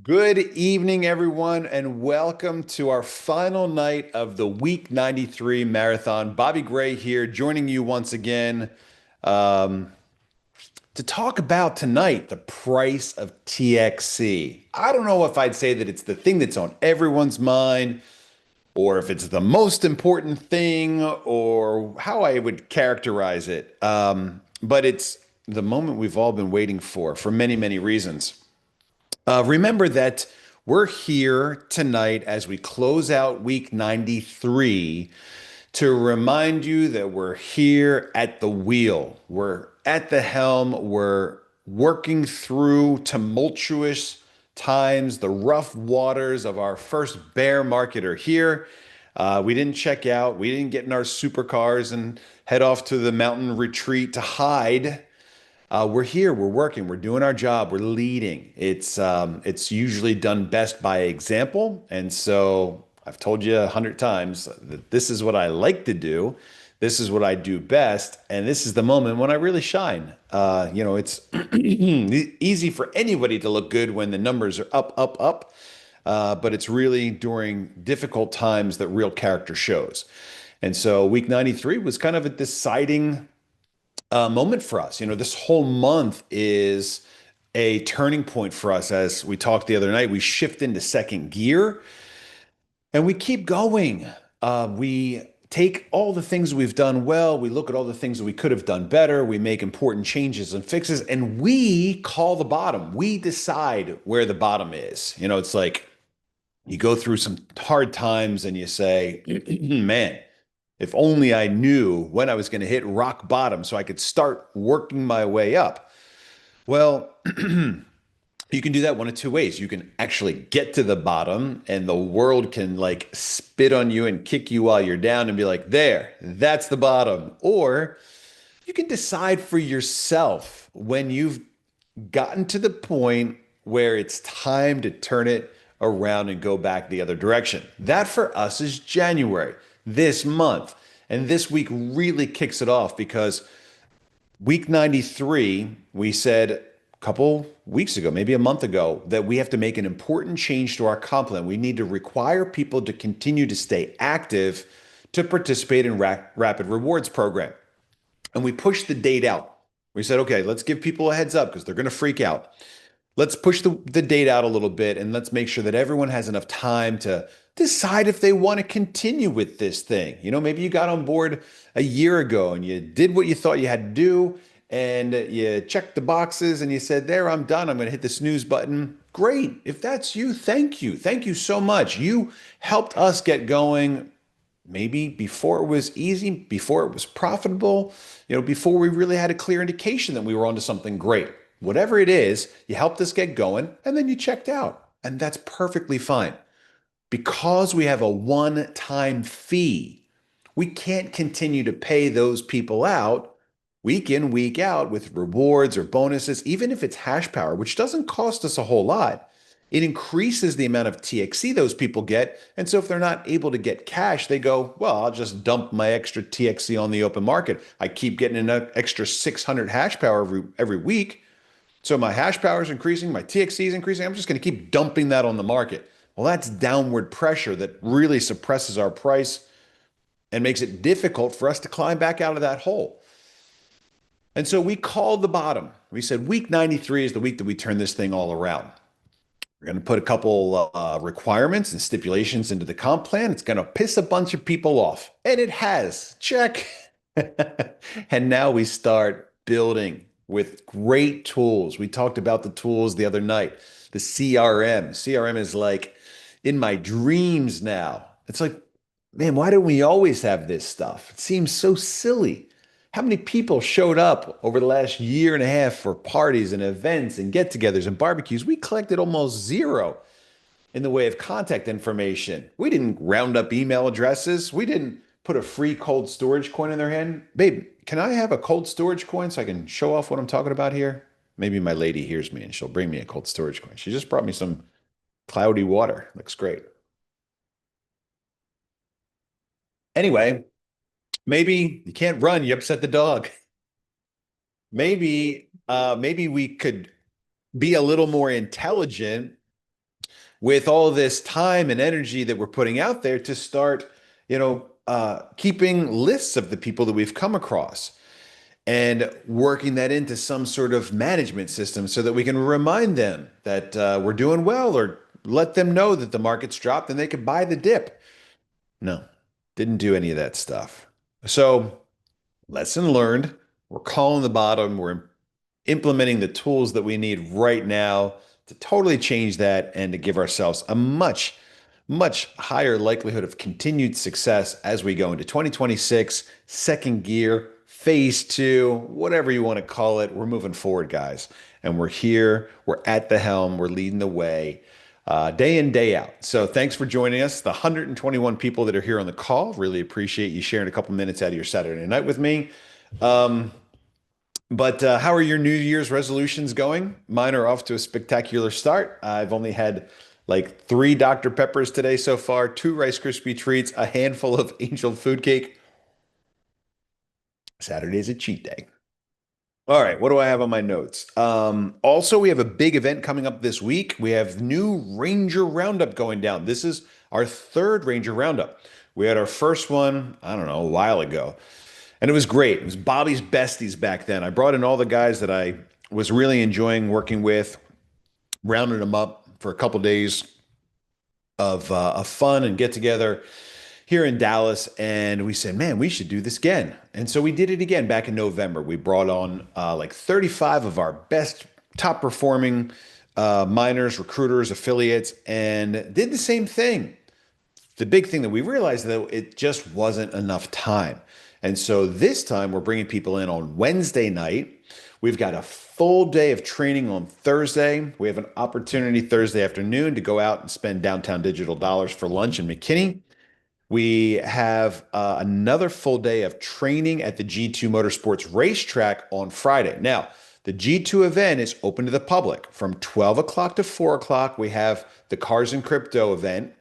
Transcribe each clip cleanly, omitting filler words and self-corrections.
Good evening, everyone, and welcome to our final night of the Week 93 marathon. Bobby Gray here, joining you once again um, to talk about tonight the price of TXC. I don't know if I'd say that it's the thing that's on everyone's mind, or if it's the most important thing, or how I would characterize it. But it's the moment we've all been waiting for many, many reasons. Remember that we're here tonight as we close out week 93 to remind you that we're here at the wheel. We're at the helm. We're working through tumultuous times. The rough waters of our first bear market are here. We didn't check out. We didn't get in our supercars and head off to the mountain retreat to hide. We're here, we're working, we're doing our job, we're leading. It's usually done best by example. And so I've told you 100 times that this is what I like to do. This is what I do best. And this is the moment when I really shine. It's easy for anybody to look good when the numbers are up, up, up. But it's really during difficult times that real character shows. And so week 93 was kind of a deciding moment for us. This whole month is a turning point for us. As we talked the other night, we shift into second gear and we keep going. We take all the things we've done well, we look at all the things that we could have done better, we make important changes and fixes, and we call the bottom. We decide where the bottom is. It's like you go through some hard times and you say, man, if only I knew when I was going to hit rock bottom so I could start working my way up. Well, you can do that one of two ways. You can actually get to the bottom and the world can like spit on you and kick you while you're down and be like, there, that's the bottom. Or you can decide for yourself when you've gotten to the point where it's time to turn it around and go back the other direction. That for us is January, this month. And this week really kicks it off because week 93, we said a couple weeks ago, maybe a month ago, that we have to make an important change to our comp plan. We need to require people to continue to stay active to participate in rapid rewards program. And we pushed the date out. We said, okay, let's give people a heads up because they're going to freak out. Let's push the date out a little bit and let's make sure that everyone has enough time to decide if they want to continue with this thing. Maybe you got on board a year ago and you did what you thought you had to do and you checked the boxes and you said, there, I'm done. I'm going to hit the snooze button. Great. If that's you, thank you. Thank you so much. You helped us get going maybe before it was easy, before it was profitable, before we really had a clear indication that we were onto something great. Whatever it is, you helped us get going and then you checked out. And that's perfectly fine. Because we have a one-time fee, we can't continue to pay those people out week in, week out with rewards or bonuses, even if it's hash power, which doesn't cost us a whole lot. It increases the amount of TXC those people get. And so if they're not able to get cash, they go, well, I'll just dump my extra TXC on the open market. I keep getting an extra 600 hash power every week. So my hash power is increasing, my TXC is increasing. I'm just going to keep dumping that on the market. Well, that's downward pressure that really suppresses our price and makes it difficult for us to climb back out of that hole. And so we called the bottom. We said week 93 is the week that we turn this thing all around. We're going to put a couple requirements and stipulations into the comp plan. It's going to piss a bunch of people off. And it has. Check. And now we start building with great tools. We talked about the tools the other night. The CRM. CRM is like in my dreams now. It's like, man, why don't we always have this stuff? It seems so silly. How many people showed up over the last year and a half for parties and events and get-togethers and barbecues? We collected almost zero in the way of contact information. We didn't round up email addresses. We didn't put a free cold storage coin in their hand. Babe, can I have a cold storage coin so I can show off what I'm talking about here? Maybe my lady hears me and she'll bring me a cold storage coin. She just brought me some cloudy water. Looks great. Anyway, maybe you can't run, you upset the dog. Maybe we could be a little more intelligent with all this time and energy that we're putting out there to start, keeping lists of the people that we've come across and working that into some sort of management system so that we can remind them that we're doing well or let them know that the market's dropped and they could buy the dip. No, didn't do any of that stuff. So, lesson learned. We're calling the bottom. We're implementing the tools that we need right now to totally change that and to give ourselves a much, much higher likelihood of continued success as we go into 2026, second gear, phase two, whatever you want to call it. We're moving forward, guys. And we're here, we're at the helm, we're leading the way. Day in, day out. So thanks for joining us. The 121 people that are here on the call, really appreciate you sharing a couple minutes out of your Saturday night with me. But how are your New Year's resolutions going? Mine are off to a spectacular start. I've only had like 3 Dr. Peppers today so far, 2 Rice Krispie treats, a handful of Angel food cake. Saturday's a cheat day. All right, what do I have on my notes? Also, we have a big event coming up this week. We have new Ranger Roundup going down. This is our third Ranger Roundup. We had our first one, I don't know, a while ago. And it was great. It was Bobby's besties back then. I brought in all the guys that I was really enjoying working with, rounded them up for a couple days of fun and get together here in Dallas. And we said, man, we should do this again. And so we did it again back in November. We brought on like 35 of our best top performing miners, recruiters, affiliates, and did the same thing. The big thing that we realized, though, it just wasn't enough time. And so this time we're bringing people in on Wednesday night. We've got a full day of training on Thursday. We have an opportunity Thursday afternoon to go out and spend downtown digital dollars for lunch in McKinney. We have another full day of training at the G2 Motorsports racetrack on Friday. Now, the G2 event is open to the public from 12 o'clock to 4 o'clock. We have the Cars and Crypto event,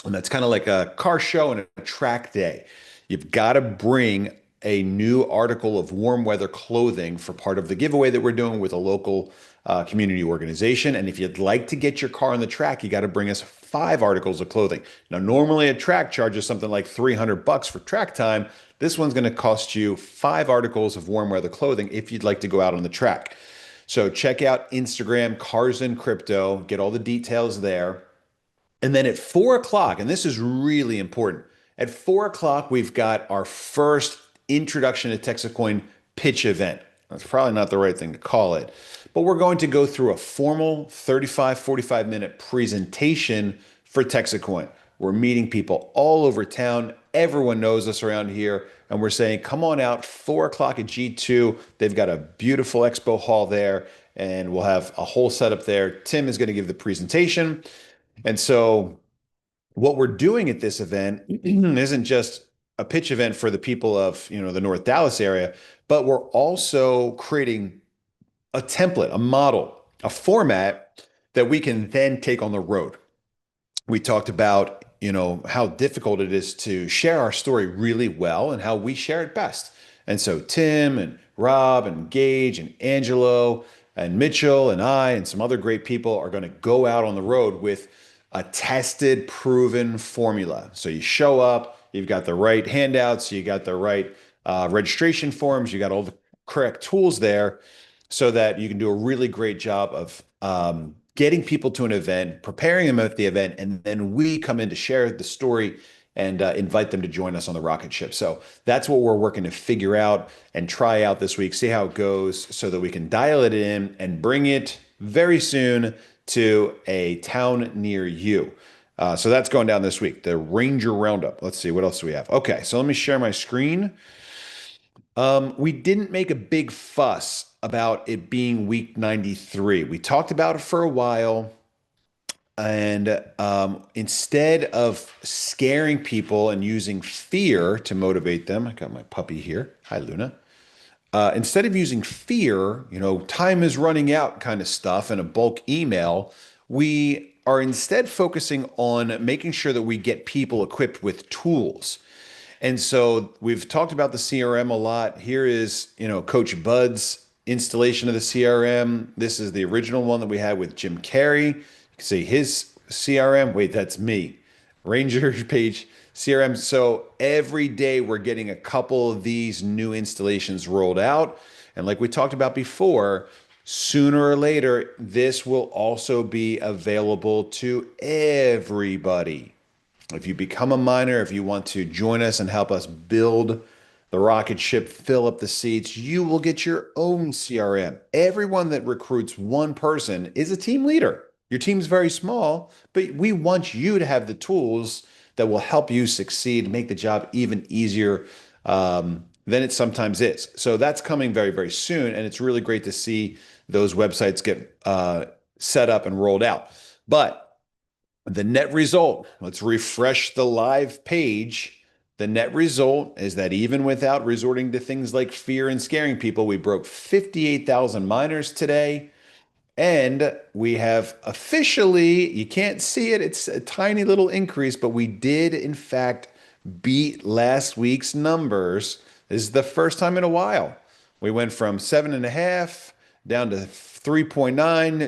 and that's kind of like a car show and a track day. You've got to bring a new article of warm weather clothing for part of the giveaway that we're doing with a local community organization. And if you'd like to get your car on the track, you got to bring us 5 articles of clothing. Now, normally a track charges something like $300 for track time. This one's going to cost you 5 articles of warm weather clothing if you'd like to go out on the track. So check out Instagram, Cars and Crypto, get all the details there. And then at 4 o'clock, and this is really important, at 4 o'clock, we've got our first introduction to TexitCoin pitch event. That's probably not the right thing to call it, but we're going to go through a formal 35, 45-minute presentation for TexitCoin. We're meeting people all over town. Everyone knows us around here. And we're saying, come on out, 4 o'clock at G2. They've got a beautiful expo hall there, and we'll have a whole setup there. Tim is going to give the presentation. And so what we're doing at this event isn't just a pitch event for the people of, the North Dallas area, but we're also creating a template, a model, a format that we can then take on the road. We talked about, how difficult it is to share our story really well and how we share it best. And so Tim and Rob and Gaige and Angelo and Mitchell and I and some other great people are going to go out on the road with a tested, proven formula. So you show up, you've got the right handouts, you got the right registration forms, you got all the correct tools there so that you can do a really great job of getting people to an event, preparing them at the event, and then we come in to share the story and invite them to join us on the rocket ship. So that's what we're working to figure out and try out this week, see how it goes so that we can dial it in and bring it very soon to a town near you. So that's going down this week, the Ranger Roundup. Let's see, what else do we have? Okay, so let me share my screen. We didn't make a big fuss about it being week 93. We talked about it for a while. And instead of scaring people and using fear to motivate them, I got my puppy here. Hi, Luna. Instead of using fear, time is running out kind of stuff and a bulk email, we are instead focusing on making sure that we get people equipped with tools. And so we've talked about the CRM a lot. Here is, Coach Bud's installation of the CRM. This is the original one that we had with Jim Carrey. You can see his CRM. Wait, that's me. Ranger page CRM. So every day we're getting a couple of these new installations rolled out. And like we talked about before, sooner or later, this will also be available to everybody. If you become a miner, if you want to join us and help us build the rocket ship, fill up the seats, you will get your own CRM. Everyone that recruits one person is a team leader. Your team's very small, but we want you to have the tools that will help you succeed, make the job even easier than it sometimes is. So that's coming very, very soon. And it's really great to see those websites get set up and rolled out. But the net result, let's refresh the live page. The net result is that even without resorting to things like fear and scaring people, we broke 58,000 miners today. And we have officially, you can't see it, it's a tiny little increase, but we did, in fact, beat last week's numbers. This is the first time in a while. We went from 7.5 down to 3.9,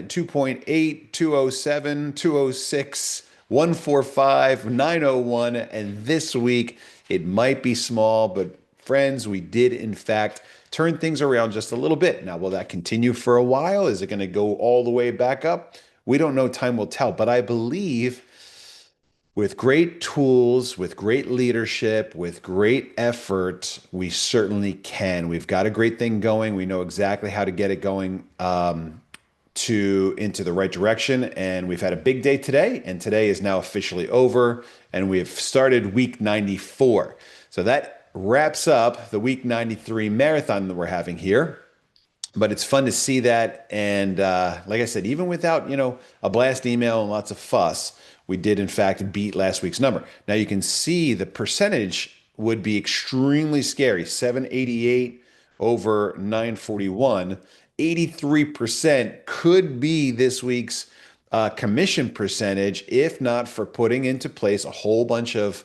2.8, 207, 206, 145, 901. And this week, it might be small, but friends, we did, in fact, turn things around just a little bit. Now, will that continue for a while? Is it going to go all the way back up? We don't know. Time will tell. But I believe with great tools, with great leadership, with great effort, we certainly can. We've got a great thing going. We know exactly how to get it going into the right direction. And we've had a big day today, and today is now officially over, and we've started week 94. So that wraps up the week 93 marathon that we're having here. But it's fun to see that. And like I said, even without, a blast email and lots of fuss, we did in fact beat last week's number. Now you can see the percentage would be extremely scary. 788 over 941. 83% could be this week's commission percentage, if not for putting into place a whole bunch of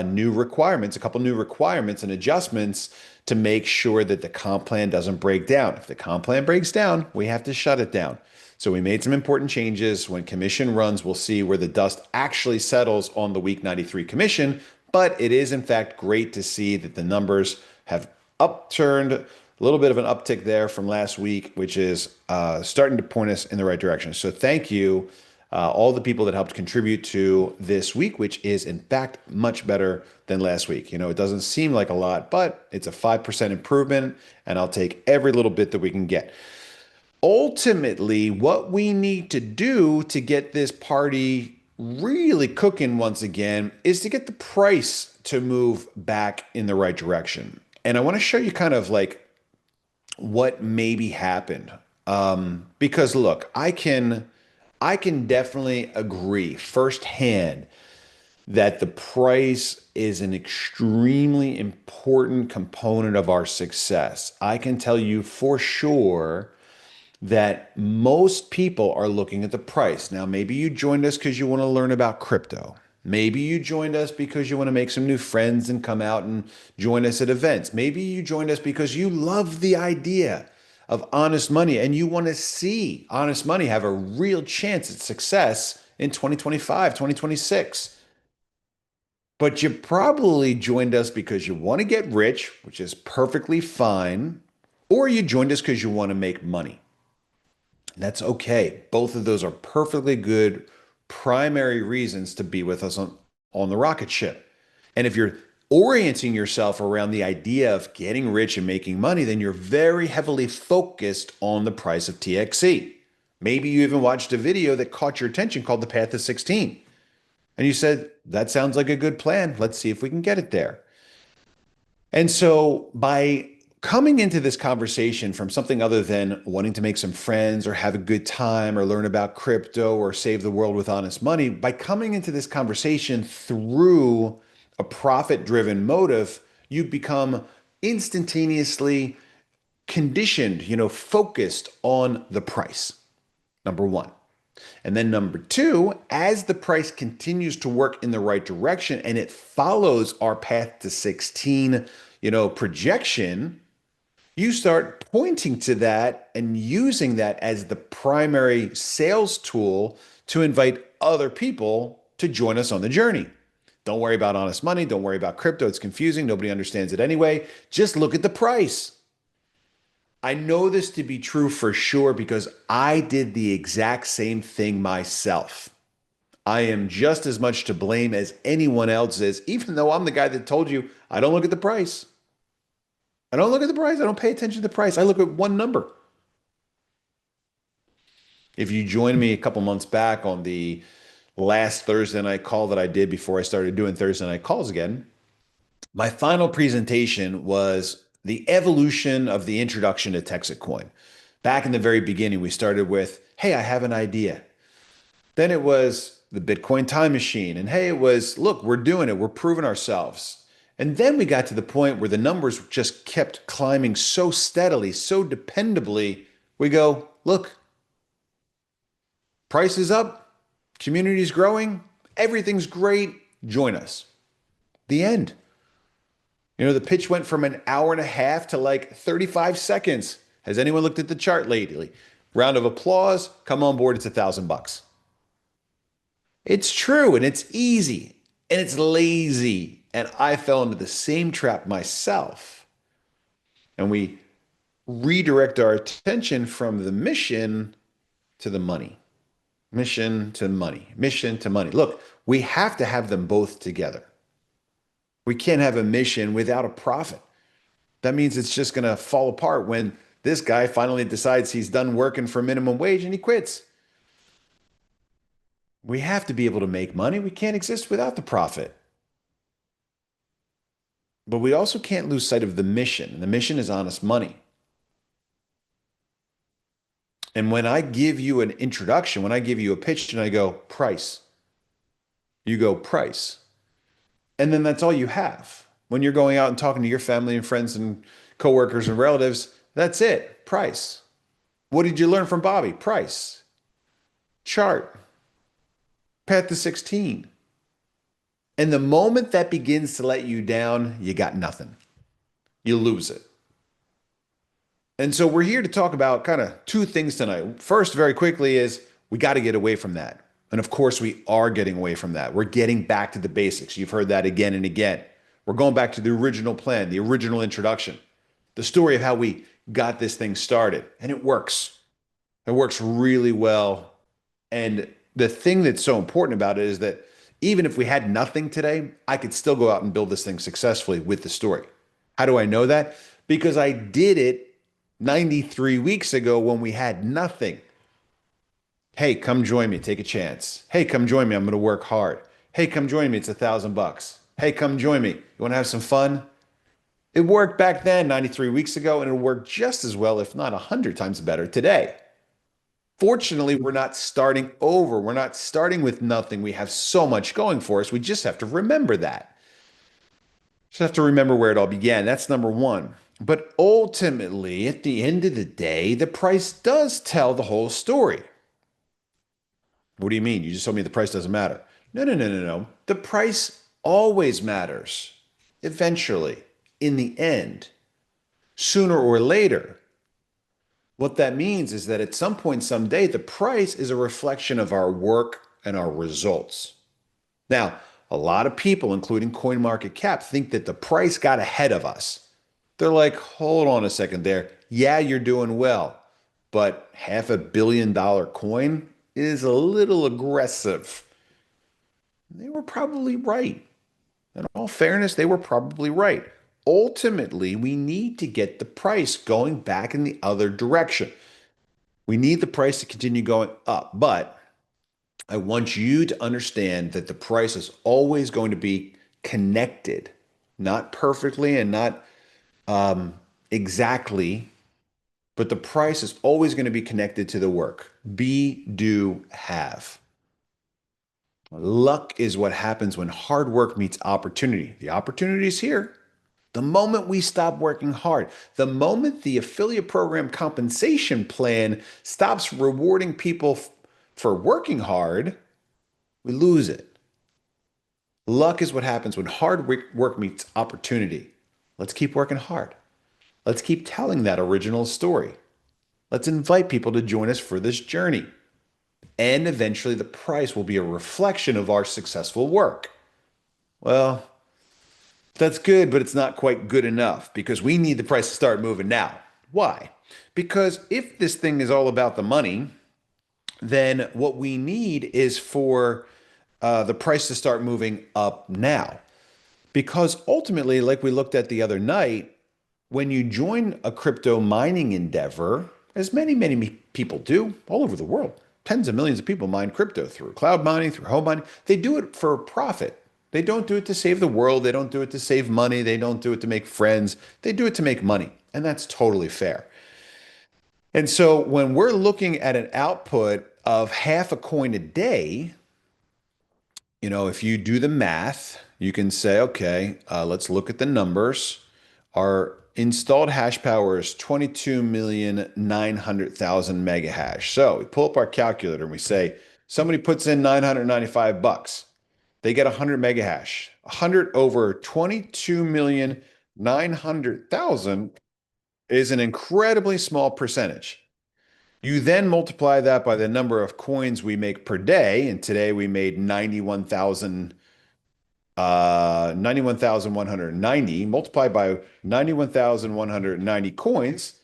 new requirements, a couple new requirements and adjustments to make sure that the comp plan doesn't break down. If the comp plan breaks down, we have to shut it down. So we made some important changes. When commission runs, we'll see where the dust actually settles on the week 93 commission. But it is in fact great to see that the numbers have upturned, a little bit of an uptick there from last week, which is starting to point us in the right direction. So thank you, all the people that helped contribute to this week, which is in fact much better than last week. It doesn't seem like a lot, but it's a 5% improvement, and I'll take every little bit that we can get. Ultimately, what we need to do to get this party really cooking once again is to get the price to move back in the right direction. And I want to show you kind of like what maybe happened. Because look, I can definitely agree firsthand that the price is an extremely important component of our success. I can tell you for sure that most people are looking at the price. Now, maybe you joined us because you want to learn about crypto. Maybe you joined us because you want to make some new friends and come out and join us at events. Maybe you joined us because you love the idea of honest money and you want to see honest money have a real chance at success in 2025, 2026. But you probably joined us because you want to get rich, which is perfectly fine, or you joined us because you want to make money. That's okay. Both of those are perfectly good primary reasons to be with us on the rocket ship. And if you're orienting yourself around the idea of getting rich and making money, then you're very heavily focused on the price of TXE. Maybe you even watched a video that caught your attention called The Path to 16. And you said, that sounds like a good plan. Let's see if we can get it there. And so by coming into this conversation from something other than wanting to make some friends or have a good time or learn about crypto or save the world with honest money, by coming into this conversation through a profit-driven motive, you become instantaneously conditioned, focused on the price, number one. And then number two, as the price continues to work in the right direction and it follows our path to 16, projection, you start pointing to that and using that as the primary sales tool to invite other people to join us on the journey. Don't worry about honest money. Don't worry about crypto. It's confusing. Nobody understands it anyway. Just look at the price. I know this to be true for sure because I did the exact same thing myself. I am just as much to blame as anyone else is, even though I'm the guy that told you I don't look at the price. I don't look at the price. I don't pay attention to the price. I look at one number. If you joined me a couple months back on the last Thursday night call that I did before I started doing Thursday night calls again, my final presentation was the evolution of the introduction to TexitCoin. Back in the very beginning, we started with, hey, I have an idea. Then it was the Bitcoin time machine. And hey, it was, look, we're doing it. We're proving ourselves. And then we got to the point where the numbers just kept climbing so steadily, so dependably. We go, look, price is up, community's growing, everything's great. Join us. The end. You know, the pitch went from an hour and a half to like 35 seconds. Has anyone looked at the chart lately? Round of applause, come on board, it's $1,000. It's true and it's easy and it's lazy. And I fell into the same trap myself. And we redirect our attention from the mission to the money. Mission to money. Mission to money. Look, we have to have them both together. We can't have a mission without a profit. That means it's just going to fall apart when this guy finally decides he's done working for minimum wage and he quits. We have to be able to make money. We can't exist without the profit. But we also can't lose sight of the mission. And the mission is honest money. And when I give you an introduction, when I give you a pitch and I go, price, you go, price. And then that's all you have. When you're going out and talking to your family and friends and coworkers and relatives, that's it, price. What did you learn from Bobby? Price. Chart. Path to 16. And the moment that begins to let you down, you got nothing. You lose it. And so we're here to talk about kind of two things tonight. First, very quickly, is we got to get away from that. And of course, we are getting away from that. We're getting back to the basics. You've heard that again and again. We're going back to the original plan, the original introduction, the story of how we got this thing started. And it works. It works really well. And the thing that's so important about it is that even if we had nothing today, I could still go out and build this thing successfully with the story. How do I know that? Because I did it 93 weeks ago when we had nothing. Hey, come join me. Take a chance. Hey, come join me. I'm going to work hard. Hey, come join me. It's $1,000. Hey, come join me. You want to have some fun? It worked back then, 93 weeks ago, and it'll work just as well, if not 100 times better today. Fortunately, we're not starting over. We're not starting with nothing. We have so much going for us. We just have to remember that. Just have to remember where it all began. That's number one. But ultimately, at the end of the day, the price does tell the whole story. What do you mean? You just told me the price doesn't matter. No, no, no, no, no. The price always matters. Eventually, in the end, sooner or later. What that means is that at some point, someday, the price is a reflection of our work and our results. Now, a lot of people, including CoinMarketCap, think that the price got ahead of us. They're like, hold on a second there. Yeah, you're doing well, but $500 million coin is a little aggressive. They were probably right. In all fairness, they were probably right. Ultimately, we need to get the price going back in the other direction. We need the price to continue going up, but I want you to understand that the price is always going to be connected, not perfectly and not exactly, but the price is always going to be connected to the work. Be, do, have. Luck is what happens when hard work meets opportunity. The opportunity is here. The moment we stop working hard, the moment the affiliate program compensation plan stops rewarding people for working hard, we lose it. Luck is what happens when hard work meets opportunity. Let's keep working hard. Let's keep telling that original story. Let's invite people to join us for this journey. and eventually the price will be a reflection of our successful work. Well, that's good, but it's not quite good enough because we need the price to start moving now. Why? Because if this thing is all about the money, then what we need is for the price to start moving up now. Because ultimately, like we looked at the other night, when you join a crypto mining endeavor, as many people do all over the world, tens of millions of people mine crypto through cloud mining, through home mining. They do it for profit. They don't do it to save the world. They don't do it to save money. They don't do it to make friends. They do it to make money. And that's totally fair. And so when we're looking at an output of half a coin a day, if you do the math, you can say, okay, let's look at the numbers. Our installed hash power is 22,900,000 mega hash. So we pull up our calculator and we say, somebody puts in 995 bucks. They get 100 mega hash. 100 over 22,900,000 is an incredibly small percentage. You then multiply that by the number of coins we make per day, and today we made 91,190, multiplied by 91,190 coins,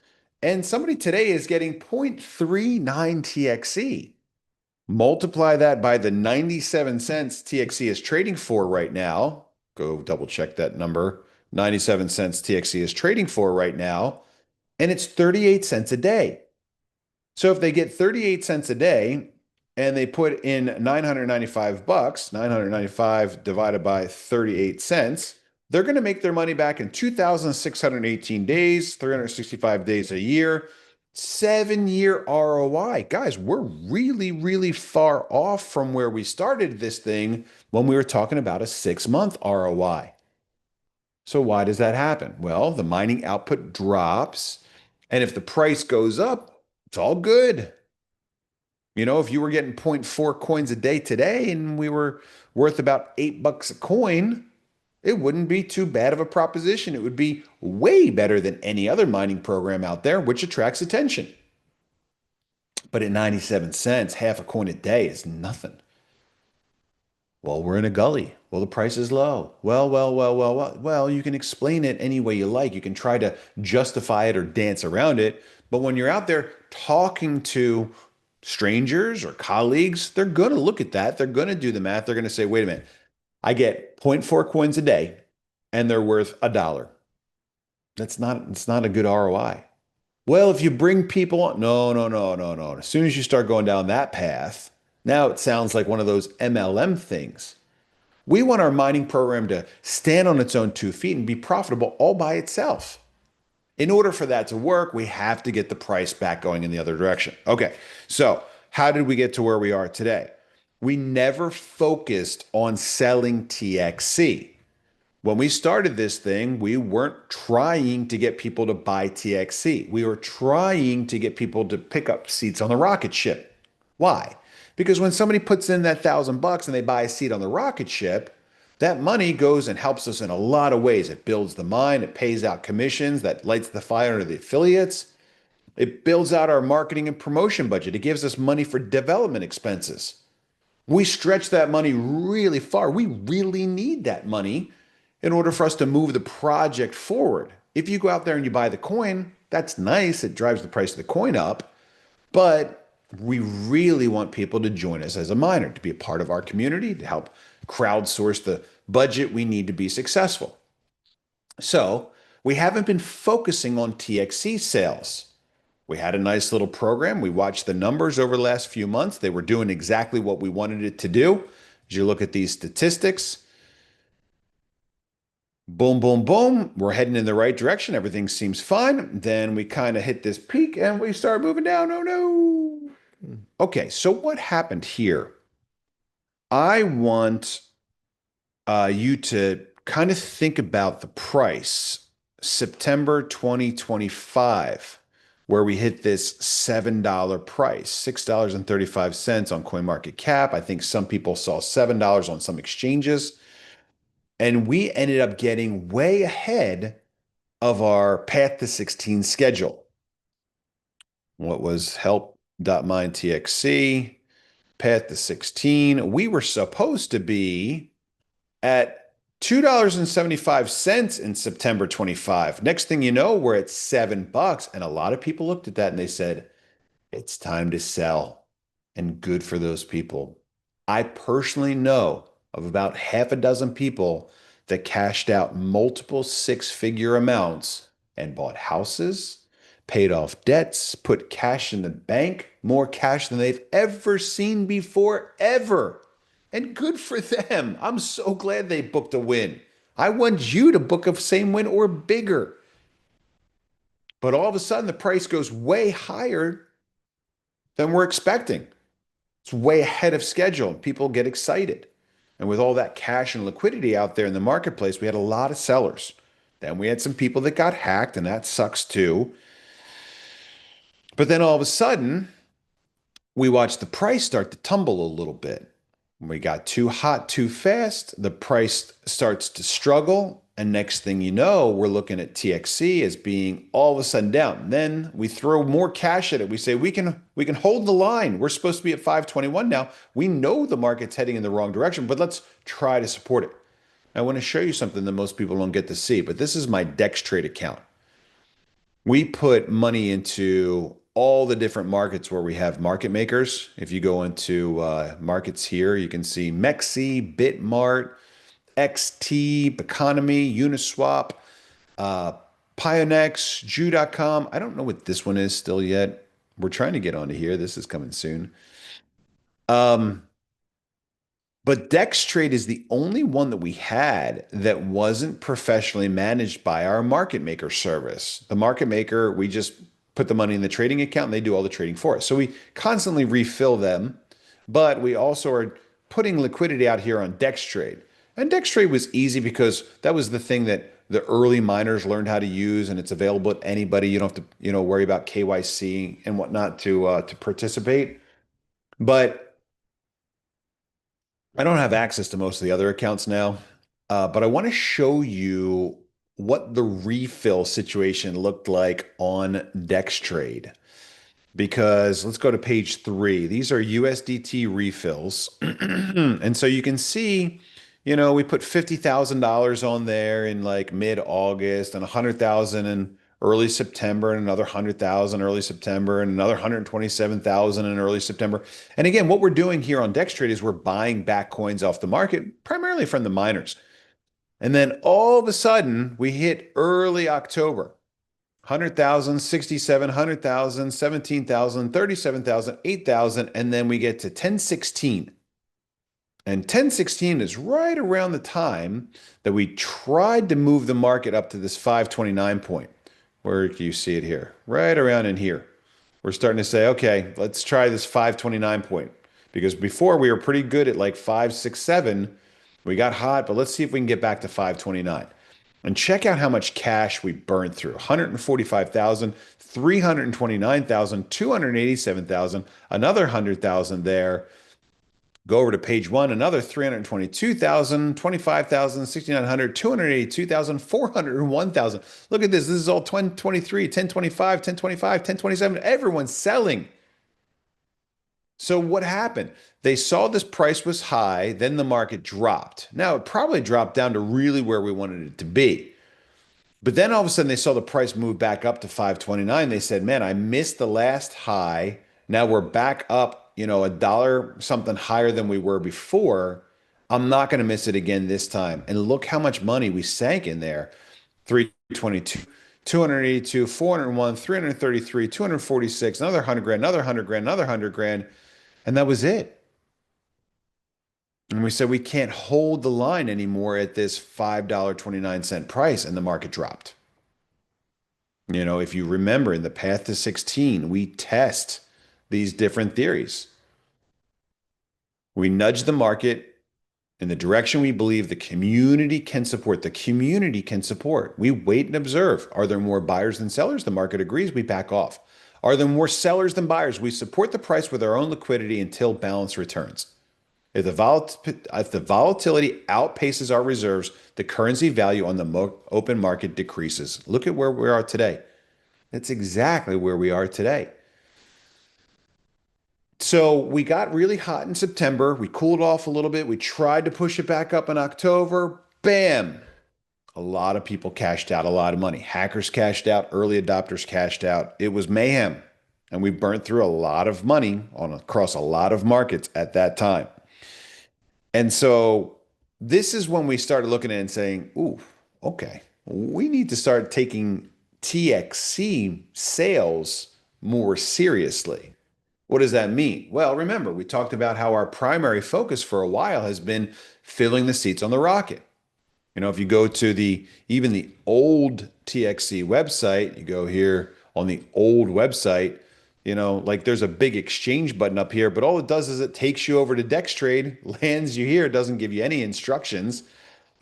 and somebody today is getting 0.39 TXE. Multiply that by the 97 cents TXE is trading for right now. Go double check that number. 97 cents TXE is trading for right now, and it's 38 cents a day. So if they get 38 cents a day and they put in 995 bucks, 995 divided by 38 cents, they're going to make their money back in 2,618 days, 365 days a year, 7-year ROI. Guys, we're really, really far off from where we started this thing when we were talking about a 6-month ROI. So why does that happen? Well, the mining output drops, and if the price goes up, it's all good. If you were getting zero point 0.4 coins a day today and we were worth about $8 a coin, it wouldn't be too bad of a proposition. It would be way better than any other mining program out there, which attracts attention. But at 97 cents, half a coin a day is nothing. Well, we're in a gully. Well, the price is low. Well, you can explain it any way you like. You can try to justify it or dance around it. But when you're out there talking to strangers or colleagues, they're going to look at that. They're going to do the math. They're going to say, wait a minute, I get zero point 0.4 coins a day and they're worth $1. It's not a good ROI. Well, if you bring people on, no. As soon as you start going down that path, now it sounds like one of those MLM things. We want our mining program to stand on its own 2 feet and be profitable all by itself. In order for that to work, we have to get the price back going in the other direction. Okay, so how did we get to where we are today? We never focused on selling TXC. When we started this thing, we weren't trying to get people to buy TXC. We were trying to get people to pick up seats on the rocket ship. Why? Because when somebody puts in that $1,000 and they buy a seat on the rocket ship, that money goes and helps us in a lot of ways. It builds the mine, it pays out commissions, that lights the fire under the affiliates. It builds out our marketing and promotion budget. It gives us money for development expenses. We stretch that money really far. We really need that money in order for us to move the project forward. If you go out there and you buy the coin, that's nice. It drives the price of the coin up. But we really want people to join us as a miner, to be a part of our community, to help crowdsource the budget we need to be successful. So we haven't been focusing on TXC sales. We had a nice little program. We watched the numbers over the last few months. They were doing exactly what we wanted it to do. As you look at these statistics, boom, boom, boom, we're heading in the right direction. Everything seems fine. Then we kind of hit this peak and we start moving down. Oh no. Okay, so what happened here? I want you to kind of think about the price, September 2025, where we hit this $7 price, $6.35 on CoinMarketCap. I think some people saw $7 on some exchanges. And we ended up getting way ahead of our Path to 16 schedule. What was help.mine TXC? path to 16. We were supposed to be at $2.75 in September 25. Next thing you know, we're at $7. And a lot of people looked at that and they said, it's time to sell. And good for those people. I personally know of about half a dozen people that cashed out multiple six-figure amounts and bought houses, paid off debts, put cash in the bank, more cash than they've ever seen before, ever. And good for them. I'm so glad they booked a win. I want you to book a same win or bigger. But all of a sudden, the price goes way higher than we're expecting. It's way ahead of schedule. People get excited. And with all that cash and liquidity out there in the marketplace, we had a lot of sellers. Then we had some people that got hacked, and that sucks too. But then all of a sudden, we watched the price start to tumble a little bit. When we got too hot too fast, the price starts to struggle. And next thing you know, we're looking at TXC as being all of a sudden down. Then we throw more cash at it. We say we can hold the line. We're supposed to be at 521 now. We know the market's heading in the wrong direction, but let's try to support it. I want to show you something that most people don't get to see, but this is my DexTrade account. We put money into all the different markets where we have market makers. If you go into markets here, you can see Mexi, Bitmart, XT, Economy, Uniswap, uh, Pionex, Jew.com. I don't know what this one is still yet. We're trying to get onto here. This is coming soon. Um, but DexTrade is the only one that we had that wasn't professionally managed by our market maker service. The market maker, we just put the money in the trading account and they do all the trading for us. So we constantly refill them, but we also are putting liquidity out here on DexTrade. And DexTrade was easy because that was the thing that the early miners learned how to use, and it's available to anybody. You don't have to, worry about KYC and whatnot to participate. But I don't have access to most of the other accounts now, but I want to show you what the refill situation looked like on DexTrade. Because let's go to page 3. These are USDT refills. And so you can see, we put $50,000 on there in like mid-August and 100,000 in early September and another 100,000 early September and another 127,000 in early September. And again, what we're doing here on DexTrade is we're buying back coins off the market, primarily from the miners. And then all of a sudden, we hit early October. 100,000, 67, 100,000, 17,000, 37,000, 8,000, and then we get to 1016. And 1016 is right around the time that we tried to move the market up to this 529 point. Where do you see it here? Right around in here. We're starting to say, okay, let's try this 529 point. Because before we were pretty good at like 567. We got hot, but let's see if we can get back to 529. And check out how much cash we burned through. 145,000, 329,000, 287,000, another 100,000 there. Go over to page 1, another 322,000, 25,000, 6,900, 282,000, 401,000. Look at this. This is all 1023, 1025, 1025, 1027. Everyone's selling. So what happened? They saw this price was high, then the market dropped. Now, it probably dropped down to really where we wanted it to be. But then all of a sudden they saw the price move back up to 529. They said, man, I missed the last high. Now we're back up, a dollar something higher than we were before. I'm not going to miss it again this time. And look how much money we sank in there. 322, 282, 401, 333, 246, another 100 grand, another 100 grand, another 100 grand. And that was it. And we said we can't hold the line anymore at this $5.29 price, and the market dropped. If you remember in the path to 16, we test these different theories. We nudge the market in the direction we believe the community can support. The community can support. We wait and observe. Are there more buyers than sellers? The market agrees. We back off. Are there more sellers than buyers? We support the price with our own liquidity until balance returns. If the volatility outpaces our reserves, the currency value on the open market decreases. Look at where we are today. That's exactly where we are today. So we got really hot in September. We cooled off a little bit. We tried to push it back up in October. Bam! A lot of people cashed out a lot of money. Hackers cashed out, early adopters cashed out. It was mayhem. And we burnt through a lot of money on across a lot of markets at that time. And so this is when we started looking at it and saying, ooh, okay, we need to start taking TXC sales more seriously. What does that mean? Well, remember, we talked about how our primary focus for a while has been filling the seats on the rocket. If you go to the even the old TXC website, you go here on the old website, like there's a big exchange button up here, but all it does is it takes you over to DexTrade, lands you here, doesn't give you any instructions.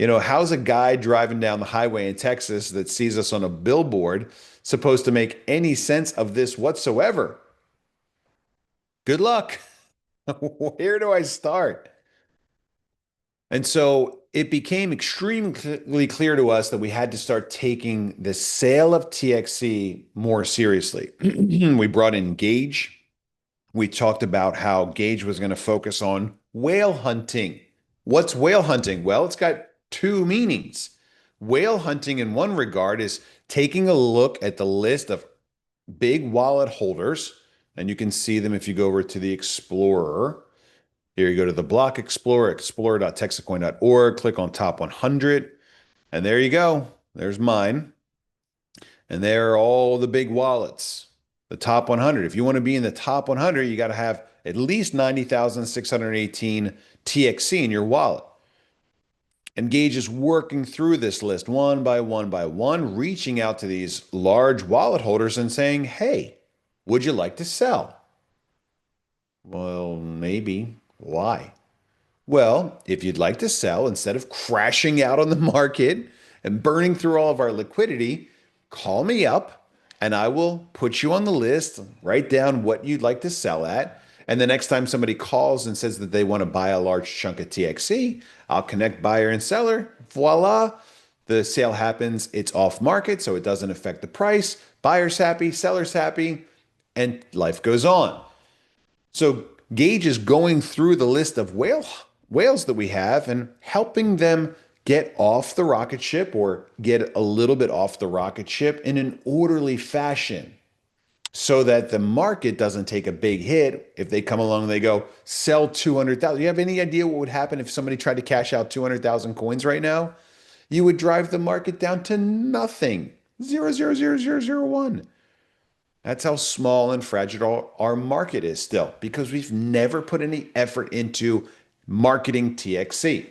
How's a guy driving down the highway in Texas that sees us on a billboard supposed to make any sense of this whatsoever? Good luck. Where do I start? And so it became extremely clear to us that we had to start taking the sale of TXC more seriously. We brought in Gaige. We talked about how Gaige was going to focus on whale hunting. What's whale hunting? Well, it's got two meanings. Whale hunting, in one regard, is taking a look at the list of big wallet holders, and you can see them if you go over to the Explorer. Here you go to the block Explorer, explorer.texitcoin.org, click on top 100, and there you go. There's mine. And there are all the big wallets, the top 100. If you want to be in the top 100, you got to have at least 90,618 TXC in your wallet. And Gaige is working through this list one by one by one, reaching out to these large wallet holders and saying, hey, would you like to sell? Well, maybe. Why? Well, if you'd like to sell, instead of crashing out on the market and burning through all of our liquidity, call me up and I will put you on the list, write down what you'd like to sell at. And the next time somebody calls and says that they want to buy a large chunk of TXC, I'll connect buyer and seller. Voila. The sale happens. It's off market, so it doesn't affect the price. Buyer's happy, seller's happy, and life goes on. So Gaige is going through the list of whales that we have and helping them get off the rocket ship or get a little bit off the rocket ship in an orderly fashion so that the market doesn't take a big hit if they come along and they go sell 200,000. You have any idea what would happen if somebody tried to cash out 200,000 coins right now? You would drive the market down to nothing. 0.00001. That's how small and fragile our market is still because we've never put any effort into marketing TXC.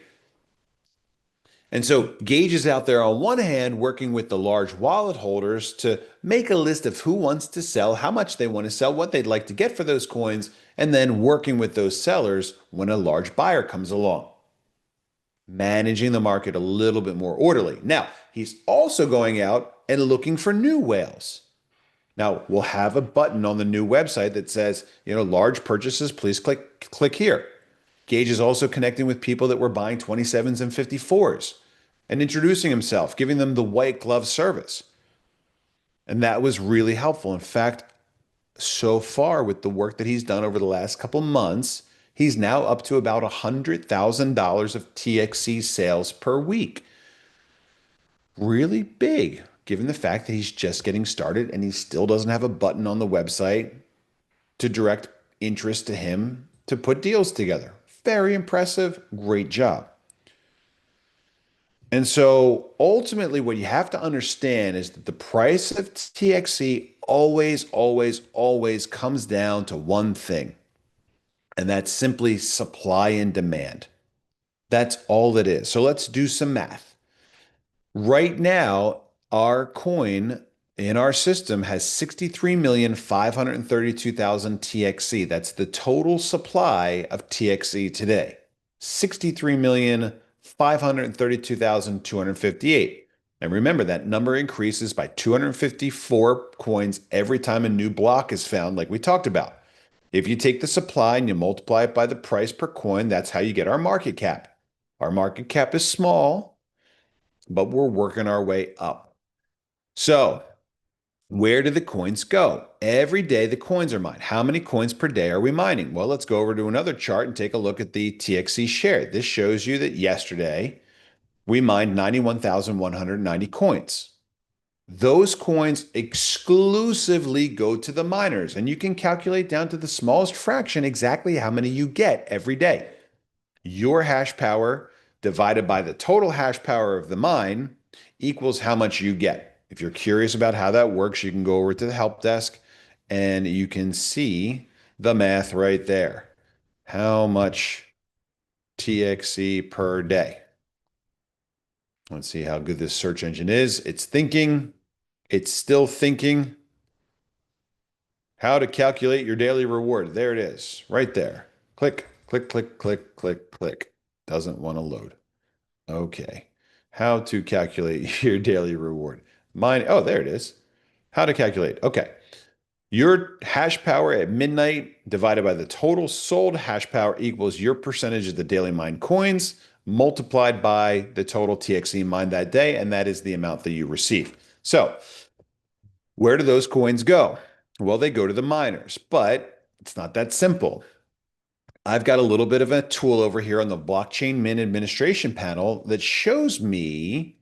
And so Gaige is out there on one hand working with the large wallet holders to make a list of who wants to sell, how much they want to sell, what they'd like to get for those coins, and then working with those sellers when a large buyer comes along, managing the market a little bit more orderly. Now, he's also going out and looking for new whales. Now, we'll have a button on the new website that says, large purchases, please click here. Gaige is also connecting with people that were buying 27s and 54s and introducing himself, giving them the white glove service. And that was really helpful. In fact, so far with the work that he's done over the last couple months, he's now up to about $100,000 of TXC sales per week. Really big, given the fact that he's just getting started and he still doesn't have a button on the website to direct interest to him to put deals together. Very impressive. Great job. And so ultimately, what you have to understand is that the price of TXC always, always, always comes down to one thing, and that's simply supply and demand. That's all it is. So let's do some math. Right now, our coin in our system has 63,532,000 TXC. That's the total supply of TXC today. 63,532,258. And remember, that number increases by 254 coins every time a new block is found, like we talked about. If you take the supply and you multiply it by the price per coin, that's how you get our market cap. Our market cap is small, but we're working our way up. So Where do the coins go? Every day the coins are mined. How many coins per day are we mining? Well, let's go over to another chart and take a look at the TXC share. This shows you that yesterday we mined 91,190 coins. Those coins exclusively go to the miners, and you can calculate down to the smallest fraction exactly how many you get every day. Your hash power divided by the total hash power of the mine equals how much you get. If you're curious about how that works, you can go over to the help desk and you can see the math right there. How much TXC per day? Let's see how good this search engine is. It's thinking. It's still thinking. How to calculate your daily reward. There it is, right there. Click, click, click, click, click, click. Doesn't want to load. Okay. How to calculate your daily reward. Mine, oh, there it is. How to calculate. Okay. Your hash power at midnight divided by the total sold hash power equals your percentage of the daily mined coins multiplied by the total TXE mined that day, and that is the amount that you receive. So, where do those coins go? Well, they go to the miners, but it's not that simple. I've got a little bit of a tool over here on the blockchain min administration panel that shows me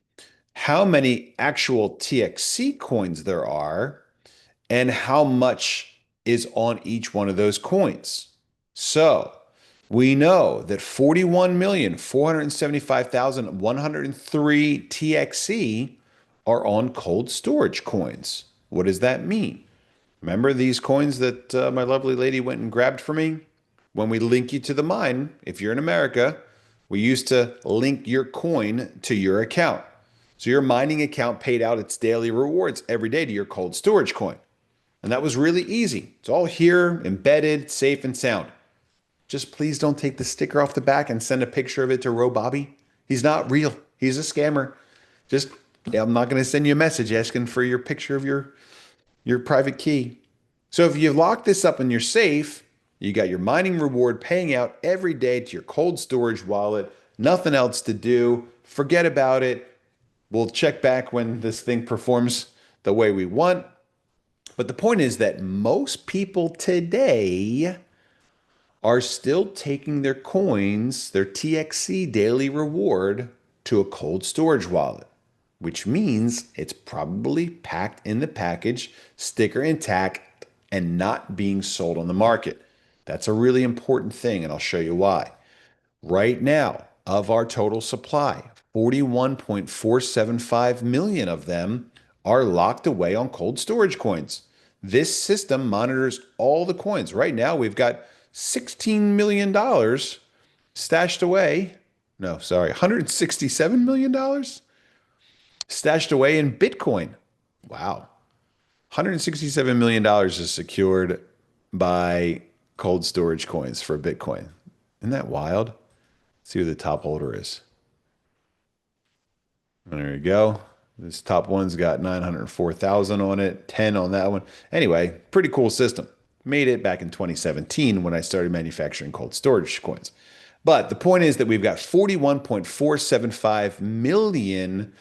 how many actual TXC coins there are and how much is on each one of those coins. So we know that 41,475,103 TXC are on cold storage coins. What does that mean? Remember these coins that my lovely lady went and grabbed for me? When we link you to the mine, if you're in America, we used to link your coin to your account. So your mining account paid out its daily rewards every day to your cold storage coin. And that was really easy. It's all here, embedded, safe and sound. Just please don't take the sticker off the back and send a picture of it to Bobby. He's not real. He's a scammer. Just, I'm not going to send you a message asking for your picture of your private key. So if you lock this up in your safe, you got your mining reward paying out every day to your cold storage wallet. Nothing else to do. Forget about it. We'll check back when this thing performs the way we want. But the point is that most people today are still taking their coins, their TXC daily reward, to a cold storage wallet, which means it's probably packed in the package, sticker intact, and not being sold on the market. That's a really important thing, and I'll show you why. Right now, of our total supply, 41.475 million of them are locked away on cold storage coins. This system monitors all the coins. Right now, we've got $16 million stashed away. No, sorry, $167 million stashed away in Bitcoin. Wow. $167 million is secured by cold storage coins for Bitcoin. Isn't that wild? Let's see who the top holder is. There you go. This top one's got 904,000 on it, 10 on that one. Anyway, pretty cool system. Made it back in 2017 when I started manufacturing cold storage coins. But the point is that we've got 41.475 million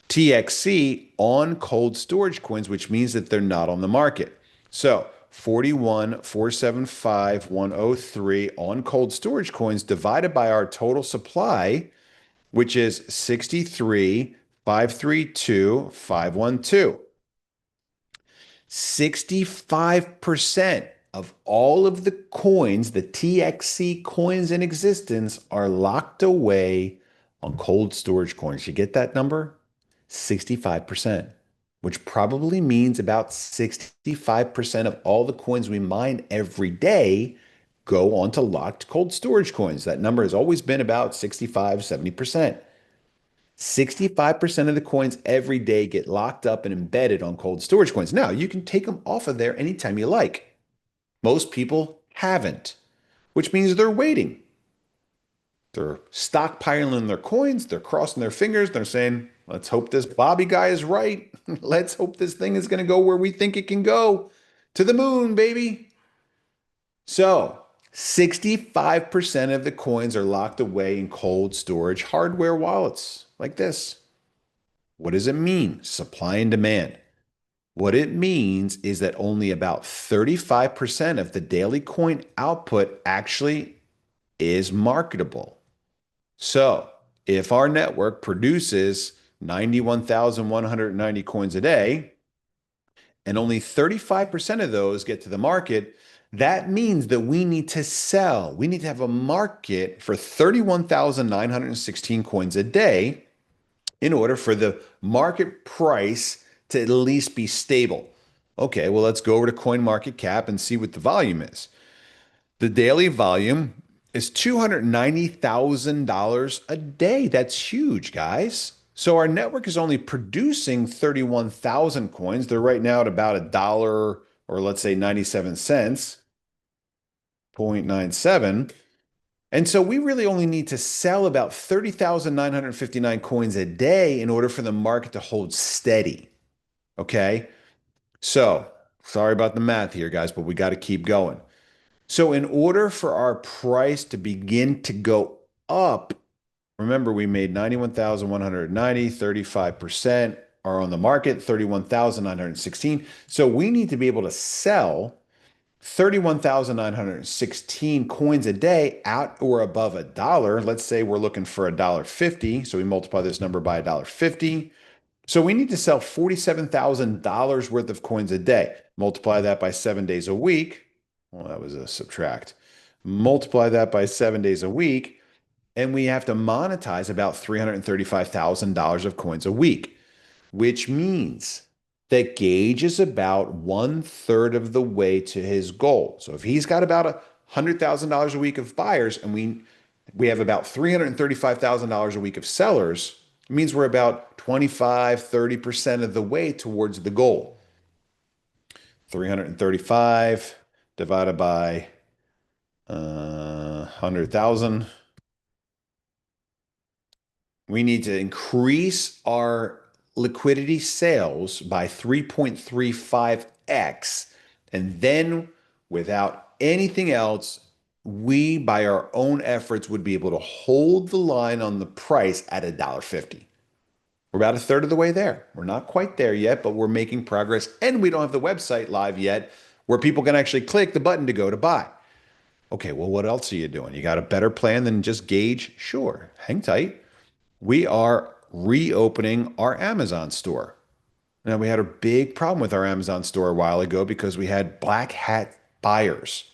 TXC on cold storage coins, which means that they're not on the market. So 41,475,103 on cold storage coins divided by our total supply, which is 63,532,512. 65% of all of the coins, the TXC coins in existence, are locked away on cold storage coins. You get that number? 65%, which probably means about 65% of all the coins we mine every day go onto locked cold storage coins. That number has always been about 65, 70%. 65% of the coins every day get locked up and embedded on cold storage coins. Now, you can take them off of there anytime you like. Most people haven't, which means they're waiting. They're stockpiling their coins. They're crossing their fingers. They're saying, let's hope this Bobby guy is right. Let's hope this thing is going to go where we think it can go. To the moon, baby. So 65% of the coins are locked away in cold storage hardware wallets like this. What does it mean? Supply and demand. What it means is that only about 35% of the daily coin output actually is marketable. So if our network produces 91,190 coins a day, and only 35% of those get to the market, that means that we need to sell. We need to have a market for 31,916 coins a day in order for the market price to at least be stable. Okay, well, let's go over to CoinMarketCap and see what the volume is. The daily volume is $290,000 a day. That's huge, guys. So our network is only producing 31,000 coins. They're right now at about a dollar, or let's say 97 cents, 0.97. And so we really only need to sell about 30,959 coins a day in order for the market to hold steady. Okay. So sorry about the math here, guys, but we got to keep going. So in order for our price to begin to go up, remember we made 91,190, 35% are on the market, 31,916. So we need to be able to sell 31,916 coins a day at or above a dollar. Let's say we're looking for $1.50. So we multiply this number by $1.50. So we need to sell $47,000 worth of coins a day. Multiply that by 7 days a week. Well, that was a subtract. Multiply that by 7 days a week, and we have to monetize about $335,000 of coins a week, which means that Gaige is about 1/3 of the way to his goal. So if he's got about $100,000 a week of buyers and we have about $335,000 a week of sellers, it means we're about 25-30% of the way towards the goal. 335 divided by 100,000. We need to increase our liquidity sales by 3.35x. And then, without anything else, we, by our own efforts, would be able to hold the line on the price at $1.50. We're about a third of the way there. We're not quite there yet, but we're making progress. And we don't have the website live yet where people can actually click the button to go to buy. Okay, well, what else are you doing? You got a better plan than just Gaige? Sure, hang tight. We are reopening our Amazon store. Now, we had a big problem with our Amazon store a while ago because we had black hat buyers.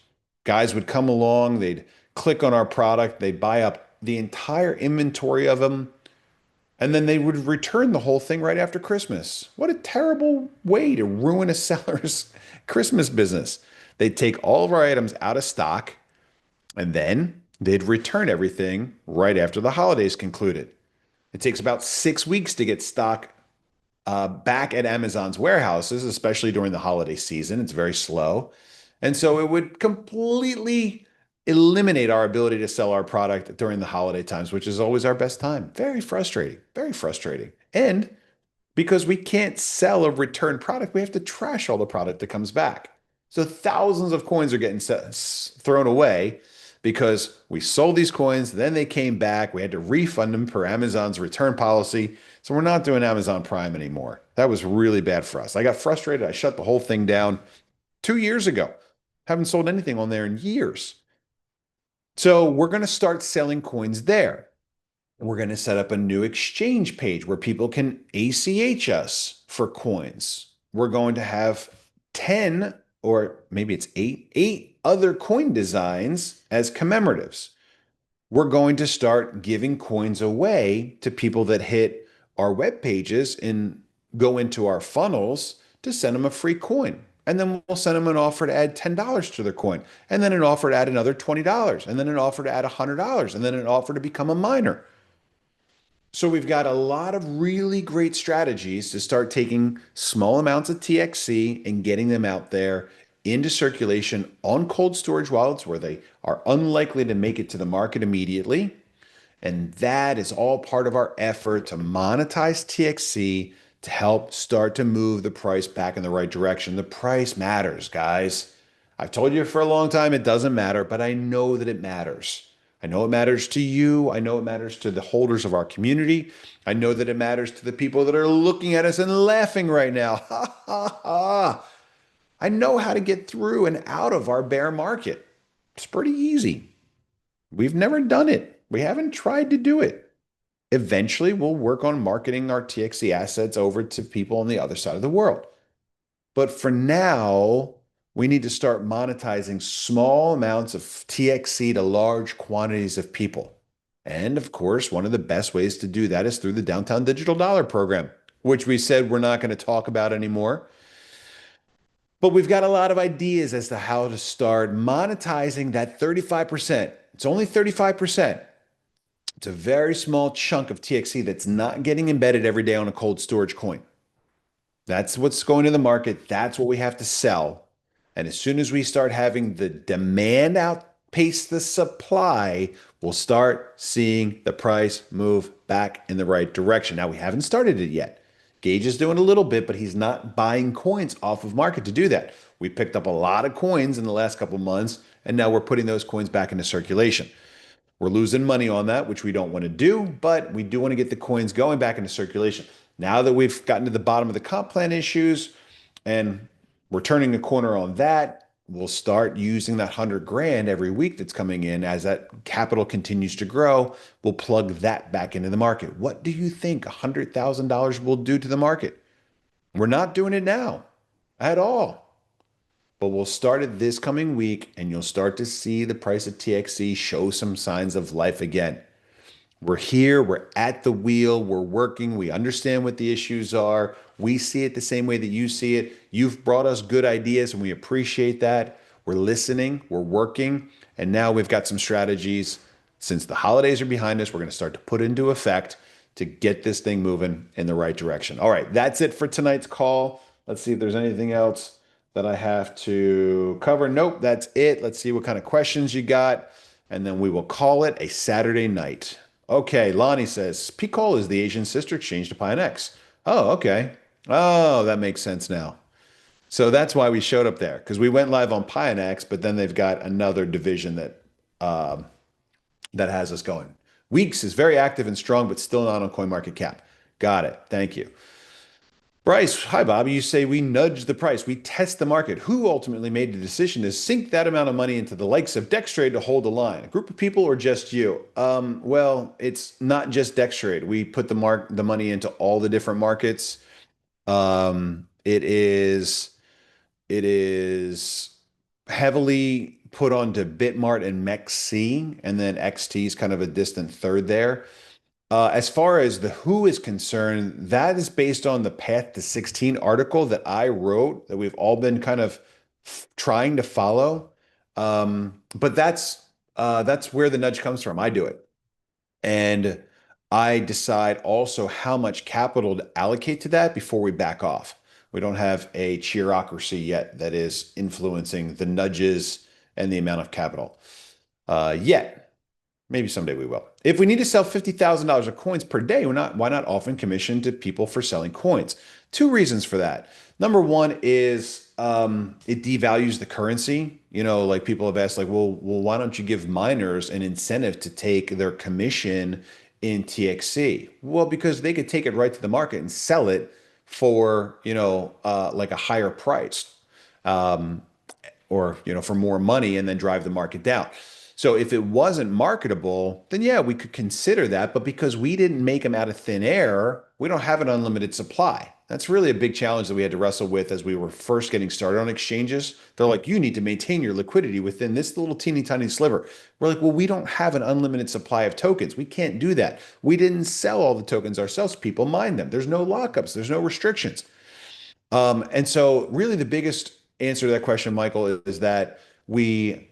Guys would come along, they'd click on our product, they'd buy up the entire inventory of them, and then they would return the whole thing right after Christmas. What a terrible way to ruin a seller's Christmas business. They'd take all of our items out of stock, and then they'd return everything right after the holidays concluded. It takes about 6 weeks to get stock back at Amazon's warehouses, especially during the holiday season. It's very slow. And so it would completely eliminate our ability to sell our product during the holiday times, which is always our best time. Very frustrating, very frustrating. And because we can't sell a return product, we have to trash all the product that comes back. So thousands of coins are getting thrown away because we sold these coins, then they came back. We had to refund them per Amazon's return policy. So we're not doing Amazon Prime anymore. That was really bad for us. I got frustrated. I shut the whole thing down 2 years ago. Haven't sold anything on there in years. So we're going to start selling coins there. We're going to set up a new exchange page where people can ACH us for coins. We're going to have 10, or maybe it's eight other coin designs as commemoratives. We're going to start giving coins away to people that hit our web pages and go into our funnels to send them a free coin. And then we'll send them an offer to add $10 to their coin, and then an offer to add another $20, and then an offer to add $100, and then an offer to become a miner. So we've got a lot of really great strategies to start taking small amounts of TXC and getting them out there into circulation on cold storage wallets where they are unlikely to make it to the market immediately. And that is all part of our effort to monetize TXC to help start to move the price back in the right direction. The price matters, guys. I've told you for a long time it doesn't matter, but I know that it matters. I know it matters to you. I know it matters to the holders of our community. I know that it matters to the people that are looking at us and laughing right now. Ha ha ha. I know how to get through and out of our bear market. It's pretty easy. We've never done it. We haven't tried to do it. Eventually, we'll work on marketing our TXC assets over to people on the other side of the world. But for now, we need to start monetizing small amounts of TXC to large quantities of people. And of course, one of the best ways to do that is through the Downtown Digital Dollar program, which we said we're not going to talk about anymore. But we've got a lot of ideas as to how to start monetizing that 35%. It's only 35%. It's a very small chunk of TXC that's not getting embedded every day on a cold storage coin. That's what's going to the market. That's what we have to sell. And as soon as we start having the demand outpace the supply, we'll start seeing the price move back in the right direction. Now, we haven't started it yet. Gaige is doing a little bit, but he's not buying coins off of market to do that. We picked up a lot of coins in the last couple of months, and now we're putting those coins back into circulation. We're losing money on that, which we don't want to do, but we do want to get the coins going back into circulation. Now that we've gotten to the bottom of the comp plan issues and we're turning a corner on that, we'll start using that 100 grand every week that's coming in as that capital continues to grow. We'll plug that back into the market. What do you think $100,000 will do to the market? We're not doing it now at all. But we'll start it this coming week, and you'll start to see the price of TXC show some signs of life again. We're here, we're at the wheel, we're working, we understand what the issues are. We see it the same way that you see it. You've brought us good ideas, and we appreciate that. We're listening, we're working, and now we've got some strategies. Since the holidays are behind us, we're going to start to put into effect to get this thing moving in the right direction. All right, that's it for tonight's call. Let's see if there's anything else that I have to cover. Nope, that's it. Let's see what kind of questions you got, and then we will call it a Saturday night. Okay, Lonnie says, P-Call is the Asian sister exchange to Pionex. Oh, okay. Oh, that makes sense now. So that's why we showed up there, because we went live on Pionex, but then they've got another division that has us going. Weeks is very active and strong, but still not on CoinMarketCap. Got it. Thank you. Bryce, hi, Bobby. You say we nudge the price, we test the market. Who ultimately made the decision to sink that amount of money into the likes of Dextrade to hold the line? A group of people or just you? Well, it's not just Dextrade. We put the money into all the different markets. It is heavily put onto Bitmart and MEXC, and then XT is kind of a distant third there. As far as the who is concerned, that is based on the Path to 16 article that I wrote that we've all been kind of trying to follow. But that's where the nudge comes from. I do it. And I decide also how much capital to allocate to that before we back off. We don't have a cheerocracy yet that is influencing the nudges and the amount of capital yet. Maybe someday we will. If we need to sell $50,000 of coins per day, why not offer commission to people for selling coins? Two reasons for that. Number one is it devalues the currency. Like people have asked, like, well, why don't you give miners an incentive to take their commission in TXC? Well, because they could take it right to the market and sell it for, like a higher price, or, for more money and then drive the market down. So if it wasn't marketable, then yeah, we could consider that. But because we didn't make them out of thin air, we don't have an unlimited supply. That's really a big challenge that we had to wrestle with as we were first getting started on exchanges. They're like, you need to maintain your liquidity within this little teeny tiny sliver. We're like, well, we don't have an unlimited supply of tokens. We can't do that. We didn't sell all the tokens ourselves. People mine them. There's no lockups. There's no restrictions. And so really the biggest answer to that question, Michael, is that we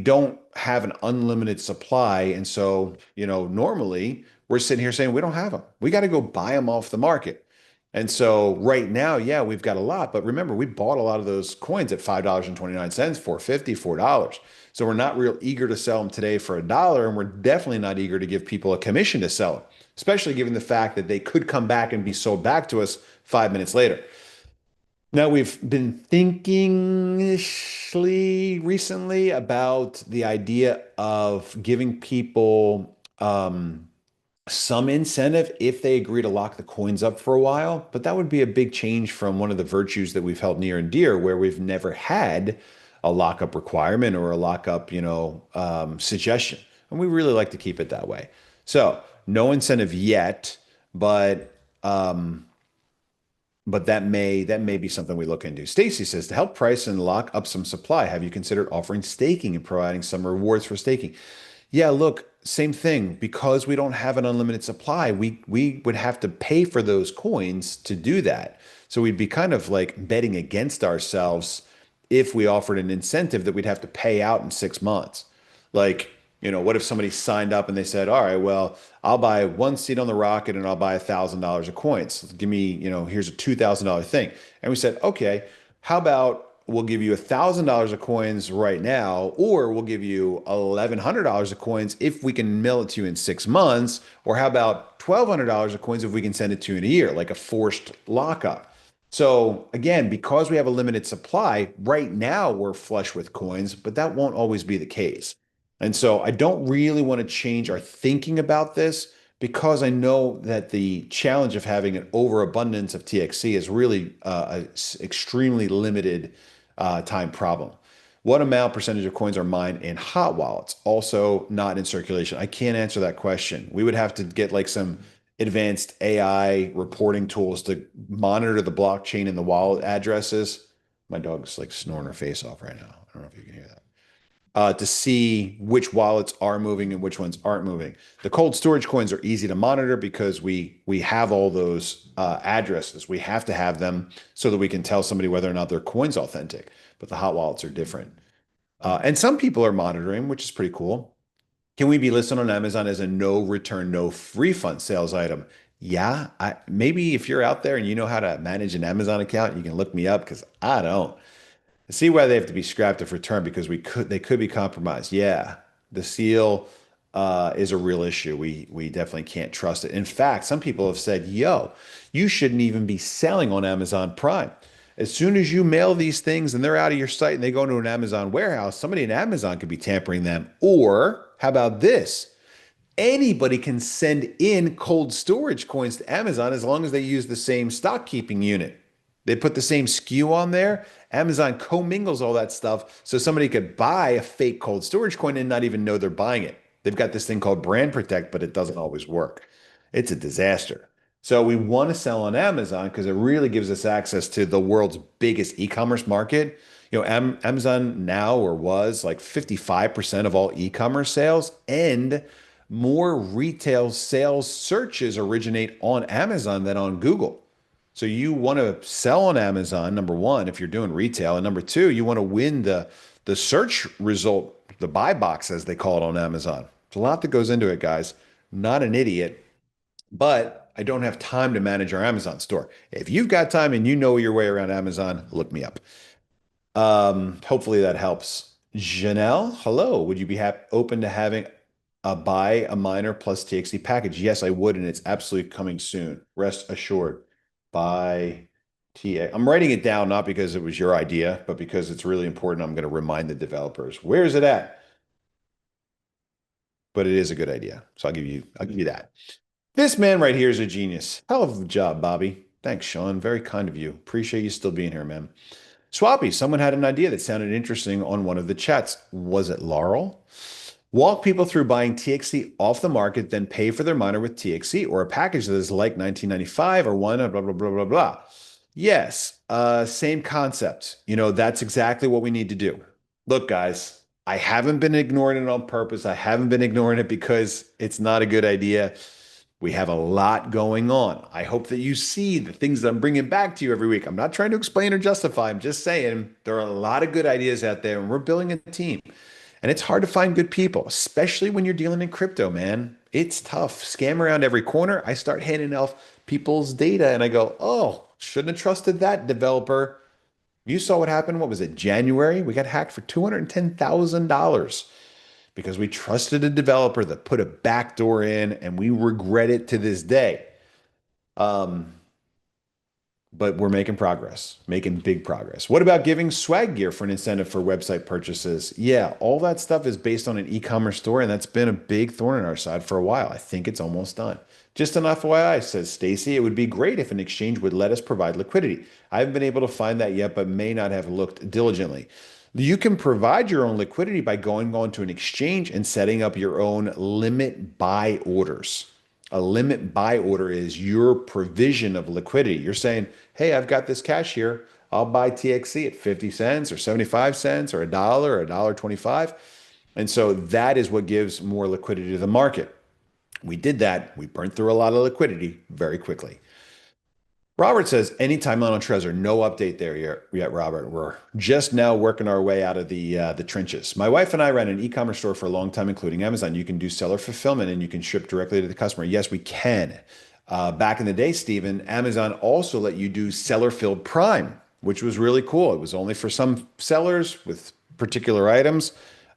don't have an unlimited supply. And so, normally we're sitting here saying we don't have them. We got to go buy them off the market. And so right now, yeah, we've got a lot, but remember, we bought a lot of those coins at $5.29, $4.50, $4. So we're not real eager to sell them today for $1, and we're definitely not eager to give people a commission to sell them, especially given the fact that they could come back and be sold back to us 5 minutes later. Now we've been thinking recently about the idea of giving people some incentive if they agree to lock the coins up for a while, but that would be a big change from one of the virtues that we've held near and dear, where we've never had a lockup requirement or a lockup, suggestion. And we really like to keep it that way. So no incentive yet, but that may be something we look into. Stacy says to help price and lock up some supply, have you considered offering staking and providing some rewards for staking? Yeah, look, same thing. Because we don't have an unlimited supply, we would have to pay for those coins to do that. So we'd be kind of like betting against ourselves if we offered an incentive that we'd have to pay out in 6 months. Like, what if somebody signed up and they said, all right, well, I'll buy one seat on the rocket and I'll buy $1,000 of coins. Give me, here's a $2,000 thing. And we said, okay, how about we'll give you $1,000 of coins right now, or we'll give you $1,100 of coins if we can mail it to you in 6 months, or how about $1,200 of coins if we can send it to you in a year, like a forced lockup. So again, because we have a limited supply, right now we're flush with coins, but that won't always be the case. And so I don't really want to change our thinking about this because I know that the challenge of having an overabundance of TXC is really extremely limited time problem. What amount percentage of coins are mined in hot wallets, also not in circulation? I can't answer that question. We would have to get like some advanced AI reporting tools to monitor the blockchain and the wallet addresses. My dog's like snoring her face off right now. I don't know if you can hear that. To see which wallets are moving and which ones aren't moving. The cold storage coins are easy to monitor because we have all those addresses. We have to have them so that we can tell somebody whether or not their coin's authentic. But the hot wallets are different. And some people are monitoring, which is pretty cool. Can we be listed on Amazon as a no return, no refund sales item? Yeah, maybe if you're out there and you know how to manage an Amazon account, you can look me up because I don't see why they have to be scrapped if returned because they could be compromised. Yeah, the seal is a real issue. We definitely can't trust it. In fact, some people have said, "Yo, you shouldn't even be selling on Amazon Prime. As soon as you mail these things and they're out of your site and they go into an Amazon warehouse, somebody in Amazon could be tampering them." Or how about this? Anybody can send in cold storage coins to Amazon as long as they use the same stock keeping unit. They put the same SKU on there. Amazon commingles all that stuff so somebody could buy a fake cold storage coin and not even know they're buying it. They've got this thing called brand protect, but it doesn't always work. It's a disaster. So we want to sell on Amazon because it really gives us access to the world's biggest e-commerce market. Amazon now or was like 55% of all e-commerce sales, and more retail sales searches originate on Amazon than on Google. So you want to sell on Amazon, number one, if you're doing retail, and number two, you want to win the search result, the buy box as they call it on Amazon. There's a lot that goes into it, guys. Not an idiot, but I don't have time to manage our Amazon store. If you've got time and you know your way around Amazon, look me up. Hopefully that helps. Janelle, hello. Would you be open to having a buy a miner plus TXT package? Yes, I would, and it's absolutely coming soon. Rest assured. Buy TA. I'm writing it down not because it was your idea, but because it's really important. I'm going to remind the developers. Where is it at? But it is a good idea. So I'll give you that. This man right here is a genius. Hell of a job, Bobby. Thanks, Sean. Very kind of you. Appreciate you still being here, man. Swappy, someone had an idea that sounded interesting on one of the chats. Was it Laurel? Walk people through buying TXC off the market, then pay for their miner with TXC or a package that is like 1995 or one, blah, blah, blah, blah, blah. Yes, same concept. That's exactly what we need to do. Look, guys, I haven't been ignoring it on purpose. I haven't been ignoring it because it's not a good idea. We have a lot going on. I hope that you see the things that I'm bringing back to you every week. I'm not trying to explain or justify. I'm just saying there are a lot of good ideas out there, and we're building a team. And it's hard to find good people, especially when you're dealing in crypto, man. It's tough. Scam around every corner. I start handing off people's data and I go, oh, shouldn't have trusted that developer. You saw what happened. What was it? January? We got hacked for $210,000 because we trusted a developer that put a backdoor in and we regret it to this day. Um, but we're making progress, making big progress. What about giving swag gear for an incentive for website purchases? Yeah, all that stuff is based on an e-commerce store, and that's been a big thorn in our side for a while. I think it's almost done. Just an FYI, says Stacy, it would be great if an exchange would let us provide liquidity. I haven't been able to find that yet, but may not have looked diligently. You can provide your own liquidity by going on to an exchange and setting up your own limit buy orders. A limit buy order is your provision of liquidity. You're saying, hey, I've got this cash here. I'll buy TXC at 50 cents or 75 cents or a dollar 25. And so that is what gives more liquidity to the market. We did that. We burned through a lot of liquidity very quickly. Robert says, anytime on Trezor, no update there yet, Robert. We're just now working our way out of the trenches. My wife and I ran an e-commerce store for a long time, including Amazon. You can do seller fulfillment and you can ship directly to the customer. Yes, we can. Back in the day, Stephen, Amazon also let you do seller filled Prime, which was really cool. It was only for some sellers with particular items.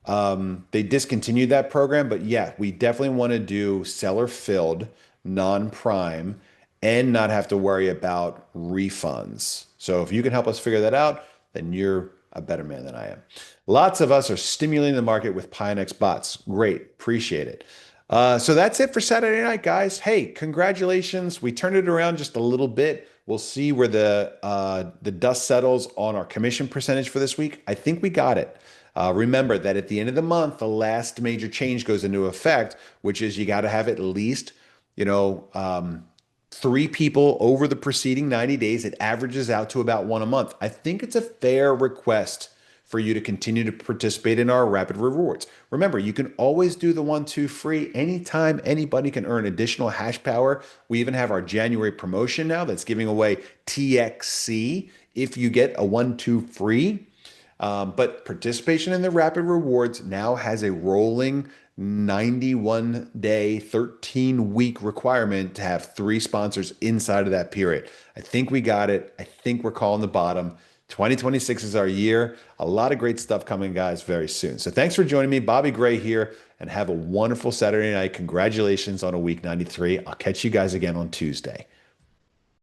They discontinued that program, but yeah, we definitely want to do seller filled, non-Prime and not have to worry about refunds. So if you can help us figure that out, then you're a better man than I am. Lots of us are stimulating the market with Pionex bots. Great, appreciate it. So that's it for Saturday night, guys. Hey, congratulations. We turned it around just a little bit. We'll see where the dust settles on our commission percentage for this week. I think we got it. Remember that at the end of the month, the last major change goes into effect, which is you got to have at least, you know, 3 people over the preceding 90 days. It averages out to about 1 a month. I think it's a fair request for you to continue to participate in our rapid rewards. Remember, you can always do the 1-2 free anytime. Anybody can earn additional hash power. We even have our January promotion now that's giving away TXC if you get a 1-2 free. But participation in the rapid rewards now has a rolling 91-day, 13-week requirement to have 3 sponsors inside of that period. I think we got it. I think we're calling the bottom. 2026 is our year. A lot of great stuff coming, guys, very soon. So thanks for joining me. Bobby Gray here, and have a wonderful Saturday night. Congratulations on a week 93. I'll catch you guys again on Tuesday.